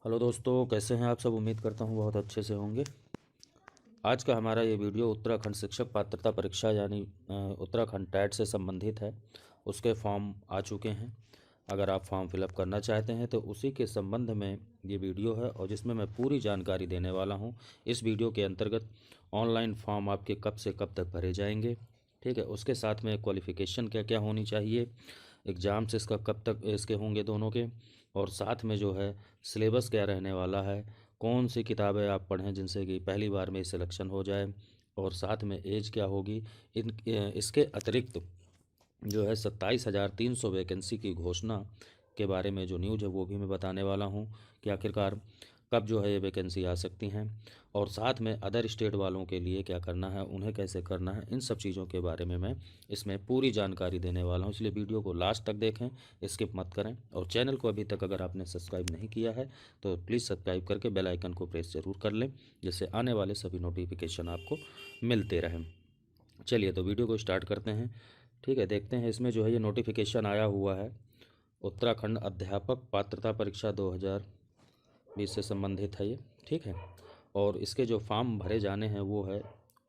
Hello दोस्तों, कैसे हैं आप सब। उम्मीद करता हूं बहुत अच्छे से होंगे। आज का हमारा ये वीडियो उत्तराखंड शिक्षक पात्रता परीक्षा यानी उत्तराखंड टैट से संबंधित है। उसके फॉर्म आ चुके हैं। अगर आप फॉर्म फिलअप करना चाहते हैं तो उसी के संबंध में ये वीडियो है और जिसमें मैं पूरी जानकारी देने वाला हूं। इस वीडियो के अंतर्गत ऑनलाइन फॉर्म आपके कब से कब तक भरे जाएंगे, ठीक है। उसके साथ में क्वालिफ़िकेशन क्या क्या होनी चाहिए, एग्ज़ाम्स इसका कब तक इसके होंगे दोनों के, और साथ में जो है सिलेबस क्या रहने वाला है, कौन सी किताबें आप पढ़ें जिनसे कि पहली बार में सिलेक्शन हो जाए, और साथ में एज क्या होगी। इसके अतिरिक्त जो है 27,300 वैकेंसी की घोषणा के बारे में जो न्यूज़ है वो भी मैं बताने वाला हूँ कि आखिरकार कब जो है ये वैकेंसी आ सकती हैं, और साथ में अदर स्टेट वालों के लिए क्या करना है, उन्हें कैसे करना है, इन सब चीज़ों के बारे में मैं इसमें पूरी जानकारी देने वाला हूँ। इसलिए वीडियो को लास्ट तक देखें, स्किप मत करें, और चैनल को अभी तक अगर आपने सब्सक्राइब नहीं किया है तो प्लीज़ सब्सक्राइब करके बेल आइकन को प्रेस ज़रूर कर लें, जिससे आने वाले सभी नोटिफिकेशन आपको मिलते रहें। चलिए तो वीडियो को स्टार्ट करते हैं, ठीक है। देखते हैं इसमें जो है ये नोटिफिकेशन आया हुआ है, उत्तराखंड अध्यापक पात्रता परीक्षा 2020 से संबंधित है ये, ठीक है। और इसके जो फॉर्म भरे जाने हैं वो है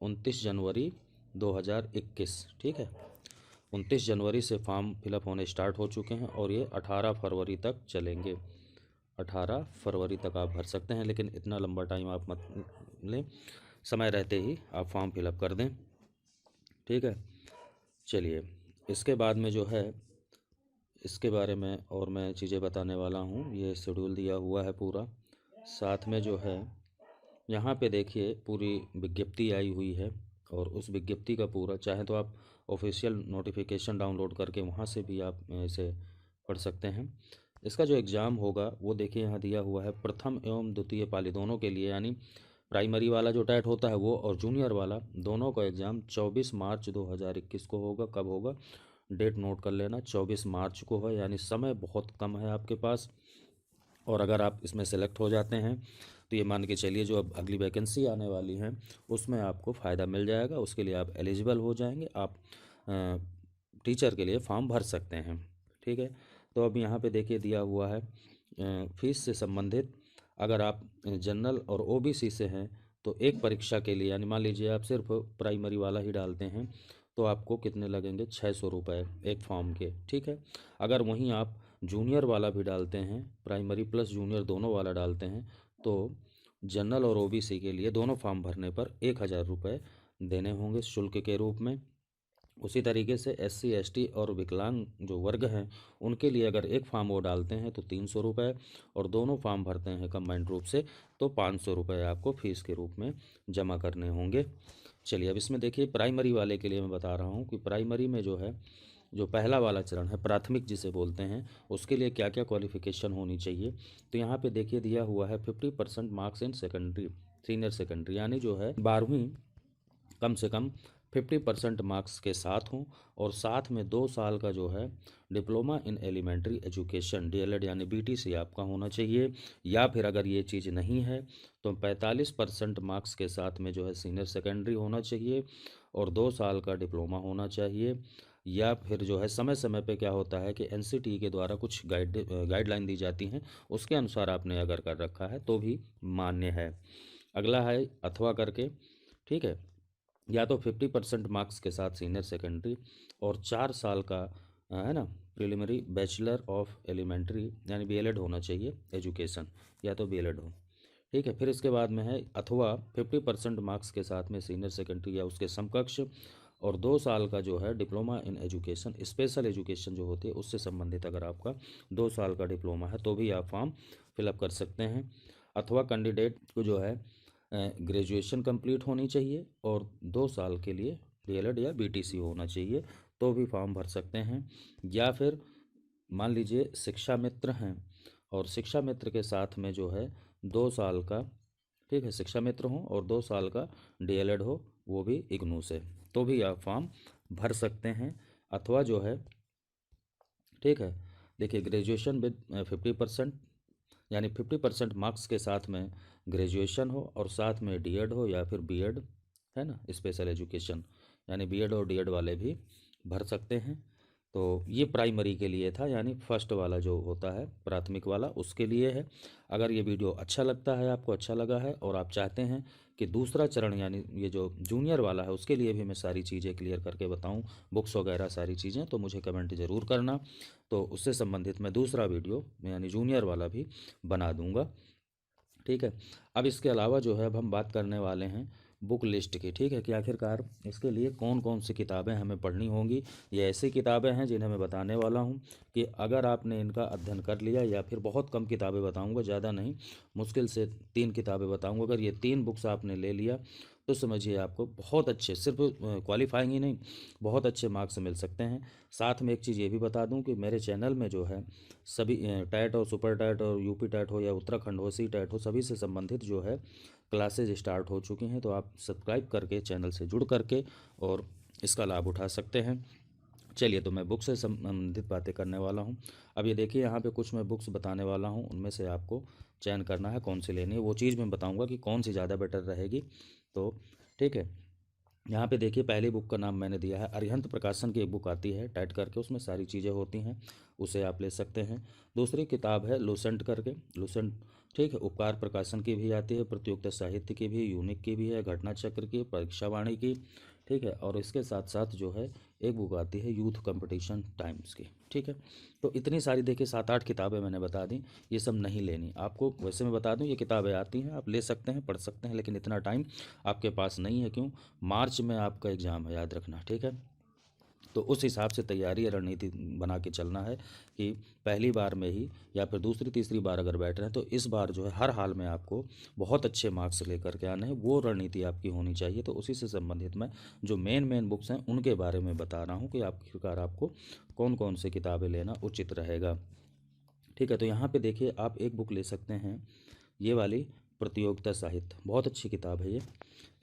29 जनवरी 2021, ठीक है। 29 जनवरी से फॉर्म फिलअप होने स्टार्ट हो चुके हैं और ये 18 फरवरी तक चलेंगे। 18 फरवरी तक आप भर सकते हैं, लेकिन इतना लंबा टाइम आप मत लें, समय रहते ही आप फॉर्म फिलअप कर दें, ठीक है। चलिए इसके बाद में जो है इसके बारे में और मैं चीज़ें बताने वाला हूँ। ये शेड्यूल दिया हुआ है पूरा, साथ में जो है यहाँ पे देखिए पूरी विज्ञप्ति आई हुई है, और उस विज्ञप्ति का पूरा चाहे तो आप ऑफिशियल नोटिफिकेशन डाउनलोड करके वहाँ से भी आप इसे पढ़ सकते हैं। इसका जो एग्ज़ाम होगा वो देखिए यहाँ दिया हुआ है, प्रथम एवं द्वितीय पाली दोनों के लिए, यानी प्राइमरी वाला जो टैट होता है वो और जूनियर वाला दोनों का एग्ज़ाम 24 मार्च 2021 को होगा। कब होगा, डेट नोट कर लेना, 24 मार्च को है, यानी समय बहुत कम है आपके पास। और अगर आप इसमें सेलेक्ट हो जाते हैं तो ये मान के चलिए जो अब अगली वैकेंसी आने वाली है उसमें आपको फ़ायदा मिल जाएगा, उसके लिए आप एलिजिबल हो जाएंगे, आप टीचर के लिए फॉर्म भर सकते हैं, ठीक है। तो अब यहाँ पे देखिए दिया हुआ है फीस से संबंधित। अगर आप जनरल और ओबीसी से हैं तो एक परीक्षा के लिए, यानी मान लीजिए आप सिर्फ प्राइमरी वाला ही डालते हैं तो आपको कितने लगेंगे, 600 रुपये एक फॉर्म के, ठीक है। अगर वहीं आप जूनियर वाला भी डालते हैं, प्राइमरी प्लस जूनियर दोनों वाला डालते हैं, तो जनरल और ओबीसी के लिए दोनों फॉर्म भरने पर 1,000 रुपये देने होंगे शुल्क के रूप में। उसी तरीके से एससी एसटी और विकलांग जो वर्ग हैं उनके लिए अगर एक फॉर्म वो डालते हैं तो 300 रुपये, और दोनों फॉर्म भरते हैं कंबाइंड रूप से तो 500 रुपये आपको फीस के रूप में जमा करने होंगे। चलिए अब इसमें देखिए प्राइमरी वाले के लिए मैं बता रहा हूँ कि प्राइमरी में जो है जो पहला वाला चरण है प्राथमिक जिसे बोलते हैं, उसके लिए क्या क्या क्वालिफ़िकेशन होनी चाहिए। तो यहाँ पे देखिए दिया हुआ है 50% marks in secondary senior secondary, यानी जो है 12वीं कम से कम 50% मार्क्स के साथ हों, और साथ में 2 साल का जो है diploma in elementary education DElEd यानी बीटीसी आपका होना चाहिए। या फिर अगर ये चीज़ नहीं है तो 45% मार्क्स के साथ में जो है सीनियर सेकेंडरी होना चाहिए, और 2 साल का डिप्लोमा होना चाहिए। या फिर जो है समय समय पे क्या होता है कि एनसीटी के द्वारा कुछ गाइडलाइन दी जाती हैं, उसके अनुसार आपने अगर कर रखा है तो भी मान्य है। अगला है अथवा करके, ठीक है। या तो 50% मार्क्स के साथ सीनियर सेकेंडरी, और 4 साल का है ना प्रिलिमिनरी बैचलर ऑफ एलिमेंट्री यानी बीएलएड होना चाहिए एजुकेशन, या तो बीएलएड हो, ठीक है। फिर इसके बाद में है अथवा 50% मार्क्स के साथ में सीनियर सेकेंडरी या उसके समकक्ष, और 2 साल का जो है diploma in education special education जो होती है उससे संबंधित अगर आपका 2 साल का डिप्लोमा है तो भी आप फॉर्म फिलअप कर सकते हैं। अथवा कैंडिडेट को जो है ग्रेजुएशन कंप्लीट होनी चाहिए और 2 साल के लिए डीएलएड या बीटीसी होना चाहिए तो भी फॉर्म भर सकते हैं। या फिर मान लीजिए शिक्षा मित्र हैं और शिक्षा मित्र के साथ में जो है 2 साल का, ठीक है, शिक्षा मित्र हो और 2 साल का डीएलएड हो, वो भी इग्नू से, तो भी आप फॉर्म भर सकते हैं। अथवा जो है, ठीक है, देखिए ग्रेजुएशन विद 50%, यानी 50% मार्क्स के साथ में ग्रेजुएशन हो और साथ में डीएड हो या फिर बीएड, है ना, स्पेशल एजुकेशन, यानी बीएड और डीएड वाले भी भर सकते हैं। तो ये प्राइमरी के लिए था, यानी फर्स्ट वाला जो होता है प्राथमिक वाला, उसके लिए है। अगर ये वीडियो अच्छा लगता है, आपको अच्छा लगा है और आप चाहते हैं कि दूसरा चरण यानी ये जो जूनियर वाला है उसके लिए भी मैं सारी चीज़ें क्लियर करके बताऊं, बुक्स वगैरह सारी चीज़ें, तो मुझे कमेंट ज़रूर करना। तो उससे संबंधित मैं दूसरा वीडियो यानी जूनियर वाला भी बना दूंगा। ठीक है। अब इसके अलावा जो है अब हम बात करने वाले हैं बुक लिस्ट की। ठीक है, कि आखिरकार इसके लिए कौन कौन सी किताबें हमें पढ़नी होंगी। ये ऐसी किताबें हैं जिन्हें मैं बताने वाला हूँ कि अगर आपने इनका अध्ययन कर लिया, या फिर बहुत कम किताबें बताऊँगा, ज़्यादा नहीं, मुश्किल से 3 किताबें बताऊँगा, अगर ये 3 बुक्स आपने ले लिया तो समझिए आपको बहुत अच्छे, सिर्फ क्वालिफाइंग ही नहीं, बहुत अच्छे मार्क्स मिल सकते हैं। साथ में एक चीज़ ये भी बता दूं कि मेरे चैनल में जो है सभी टैट और सुपर टैट और यूपी टैट हो या उत्तराखंड हो, सी टैट हो, सभी से संबंधित जो है क्लासेज स्टार्ट हो चुकी हैं। तो आप सब्सक्राइब करके चैनल से जुड़ करके और इसका लाभ उठा सकते हैं। चलिए, तो मैं बुक से संबंधित बातें करने वाला हूँ। अब ये देखिए, यहाँ पे कुछ मैं बुक्स बताने वाला हूँ, उनमें से आपको चयन करना है कौन सी लेनी है। वो चीज़ मैं बताऊँगा कि कौन सी ज़्यादा बेटर रहेगी। तो ठीक है, यहाँ पे देखिए पहली बुक का नाम मैंने दिया है अरिहंत प्रकाशन की एक बुक आती है टाइट करके, उसमें सारी चीज़ें होती हैं, उसे आप ले सकते हैं। दूसरी किताब है लूसेंट करके, लूसेंट, ठीक है, उपकार प्रकाशन की भी आती है, प्रतियोगिता साहित्य की भी, यूनिक की भी है, घटना चक्र की, परीक्षावाणी की। ठीक है, और इसके साथ साथ जो है एक बुक आती है यूथ कंपटीशन टाइम्स की। ठीक है, तो इतनी सारी देखिए 7-8 किताबें मैंने बता दी, ये सब नहीं लेनी आपको। वैसे मैं बता दूं ये किताबें आती हैं, आप ले सकते हैं, पढ़ सकते हैं, लेकिन इतना टाइम आपके पास नहीं है। क्यों? मार्च में आपका एग्ज़ाम है, याद रखना। ठीक है, तो उस हिसाब से तैयारी रणनीति बना के चलना है कि पहली बार में ही या फिर दूसरी तीसरी बार अगर बैठ रहे हैं तो इस बार जो है हर हाल में आपको बहुत अच्छे मार्क्स लेकर के आने हैं, वो रणनीति आपकी होनी चाहिए। तो उसी से संबंधित मैं जो मेन बुक्स हैं उनके बारे में बता रहा हूँ कि आखिरकार आपको कौन कौन सी किताबें लेना उचित रहेगा। ठीक है, तो यहाँ पे देखिए आप एक बुक ले सकते हैं, ये वाली प्रतियोगिता साहित्य, बहुत अच्छी किताब है ये।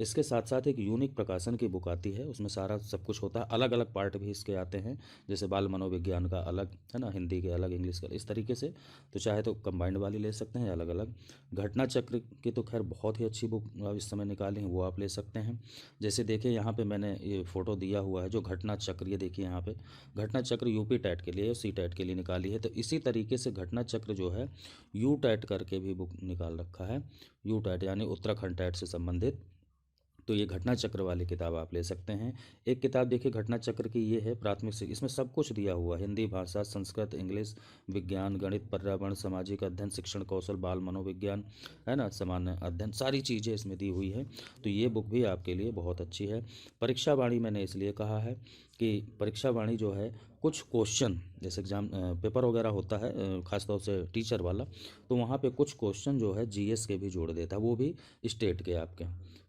इसके साथ साथ एक यूनिक प्रकाशन की बुक आती है, उसमें सारा सब कुछ होता है, अलग अलग पार्ट भी इसके आते हैं, जैसे बाल मनोविज्ञान का अलग है ना, हिंदी के अलग, इंग्लिश का, इस तरीके से। तो चाहे तो कंबाइंड वाली ले सकते हैं, अलग अलग। घटना चक्र की तो खैर बहुत ही अच्छी बुक इस समय निकाली है, वो आप ले सकते हैं। जैसे देखिए यहाँ पे मैंने ये फ़ोटो दिया हुआ है जो घटना चक्र, ये देखिए यहाँ पे घटना चक्र यूपी टैट के लिए, सी टैट के लिए निकाली है। तो इसी तरीके से घटना चक्र जो है यू टैट करके भी बुक निकाल रखा है, यू टैट यानी उत्तराखंड टैट से संबंधित। तो ये घटना चक्र वाली किताब आप ले सकते हैं। एक किताब देखिए घटना चक्र की, ये है प्राथमिक से, इसमें सब कुछ दिया हुआ है, हिंदी भाषा, संस्कृत, इंग्लिश, विज्ञान, गणित, पर्यावरण, सामाजिक अध्ययन, शिक्षण कौशल, बाल मनोविज्ञान, है ना, सामान्य अध्ययन, सारी चीज़ें इसमें दी हुई है। तो ये बुक भी आपके लिए बहुत अच्छी है। परीक्षा वाणी मैंने इसलिए कहा है कि परीक्षा वाणी जो है कुछ क्वेश्चन, जैसे एग्जाम पेपर वगैरह होता है खासतौर से टीचर वाला, तो वहाँ पे कुछ क्वेश्चन जो है जीएस के भी जोड़ देता है, वो भी स्टेट के आपके।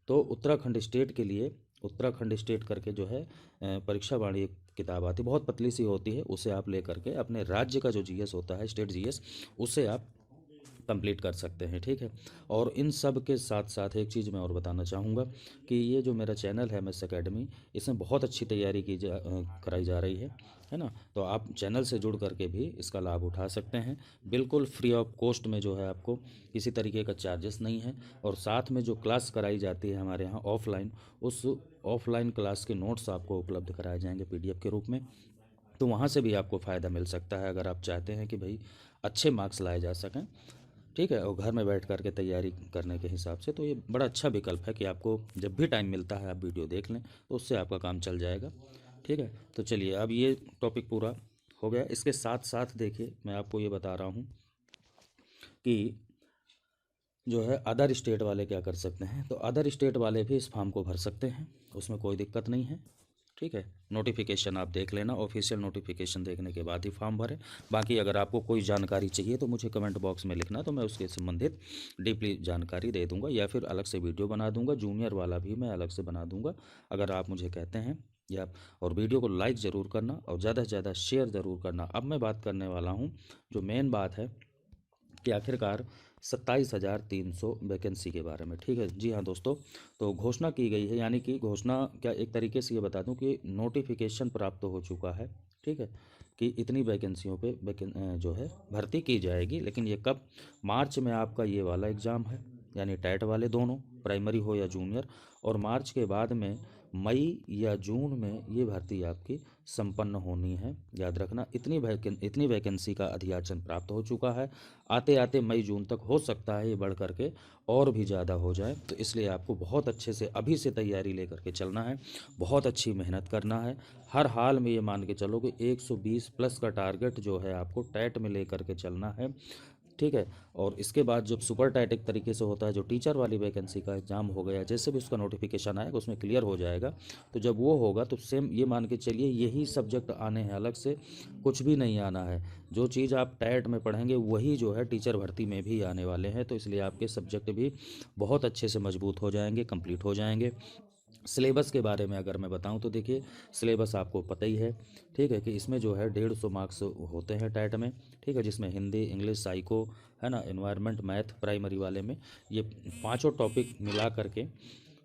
तो उत्तराखंड स्टेट के लिए उत्तराखंड स्टेट करके जो है परीक्षा वाणी एक किताब आती है, बहुत पतली सी होती है, उसे आप ले करके अपने राज्य का जो जीएस होता है, स्टेट जीएस, उसे आप कंप्लीट कर सकते हैं। ठीक है, और इन सब के साथ साथ एक चीज़ मैं और बताना चाहूँगा कि ये जो मेरा चैनल है एमएस एकेडमी, इसमें बहुत अच्छी तैयारी कराई जा रही है ना। तो आप चैनल से जुड़ करके भी इसका लाभ उठा सकते हैं, बिल्कुल फ्री ऑफ कॉस्ट में जो है, आपको किसी तरीके का चार्जेस नहीं है। और साथ में जो क्लास कराई जाती है हमारे यहाँ ऑफलाइन, उस ऑफलाइन क्लास के नोट्स आपको उपलब्ध कराए जाएंगे पीडीएफ के रूप में। तो वहाँ से भी आपको फ़ायदा मिल सकता है अगर आप चाहते हैं कि भाई अच्छे मार्क्स लाए जा सकें। ठीक है, और घर में बैठ कर के तैयारी करने के हिसाब से तो ये बड़ा अच्छा विकल्प है कि आपको जब भी टाइम मिलता है आप वीडियो देख लें, तो उससे आपका काम चल जाएगा। ठीक है, तो चलिए अब ये टॉपिक पूरा हो गया। इसके साथ साथ देखिए मैं आपको ये बता रहा हूँ कि जो है अदर स्टेट वाले क्या कर सकते हैं। तो अदर स्टेट वाले भी इस फॉर्म को भर सकते हैं, उसमें कोई दिक्कत नहीं है। ठीक है, नोटिफिकेशन आप देख लेना, ऑफिशियल नोटिफिकेशन देखने के बाद ही फॉर्म भरें। बाकी अगर आपको कोई जानकारी चाहिए तो मुझे कमेंट बॉक्स में लिखना, तो मैं उसके संबंधित डीपली जानकारी दे दूंगा, या फिर अलग से वीडियो बना दूंगा, जूनियर वाला भी मैं अलग से बना दूंगा अगर आप मुझे कहते हैं। या और वीडियो को लाइक ज़रूर करना और ज़्यादा से ज़्यादा शेयर ज़रूर करना। अब मैं बात करने वाला हूँ जो मेन बात है कि आखिरकार 27,300 वैकेंसी के बारे में। ठीक है जी हाँ दोस्तों, तो घोषणा की गई है, यानी कि घोषणा क्या, एक तरीके से ये बता दूं कि नोटिफिकेशन प्राप्त हो चुका है। ठीक है, कि इतनी वैकेंसियों पे जो है भर्ती की जाएगी, लेकिन ये कब? मार्च में आपका ये वाला एग्ज़ाम है, यानी टैट वाले दोनों, प्राइमरी हो या जूनियर, और मार्च के बाद में मई या जून में ये भर्ती आपकी संपन्न होनी है। याद रखना, इतनी वैकेंसी का अधियाचन प्राप्त हो चुका है। आते आते मई जून तक हो सकता है ये बढ़ करके और भी ज़्यादा हो जाए, तो इसलिए आपको बहुत अच्छे से अभी से तैयारी लेकर के चलना है, बहुत अच्छी मेहनत करना है। हर हाल में ये मान के चलो कि 120 प्लस का टारगेट जो है आपको टैट में लेकर के चलना है, ठीक है। और इसके बाद जब सुपर टैट एक तरीके से होता है, जो टीचर वाली वैकेंसी का एग्ज़ाम हो गया, जैसे भी उसका नोटिफिकेशन आएगा उसमें क्लियर हो जाएगा, तो जब वो होगा तो सेम ये मान के चलिए यही सब्जेक्ट आने हैं, अलग से कुछ भी नहीं आना है। जो चीज़ आप टैट में पढ़ेंगे वही जो है टीचर भर्ती में भी आने वाले हैं, तो इसलिए आपके सब्जेक्ट भी बहुत अच्छे से मजबूत हो जाएंगे, कंप्लीट हो जाएंगे। सिलेबस के बारे में अगर मैं बताऊं तो देखिए, सिलेबस आपको पता ही है, ठीक है, कि इसमें जो है 150 मार्क्स होते हैं टैट में, ठीक है, जिसमें हिंदी, इंग्लिश, साइको, है ना, एनवायरनमेंट, मैथ प्राइमरी वाले में ये पांचों टॉपिक मिला करके,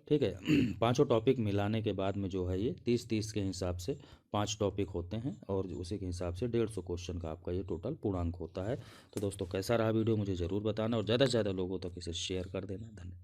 ठीक है, पांचों टॉपिक मिलाने के बाद में जो है ये 30-30 के हिसाब से 5 टॉपिक होते हैं, और उसी के हिसाब से 150 क्वेश्चन का आपका ये टोटल पूर्णांक होता है। तो दोस्तों कैसा रहा वीडियो मुझे ज़रूर बताना, और ज़्यादा से ज़्यादा लोगों तक इसे शेयर कर देना। धन्यवाद।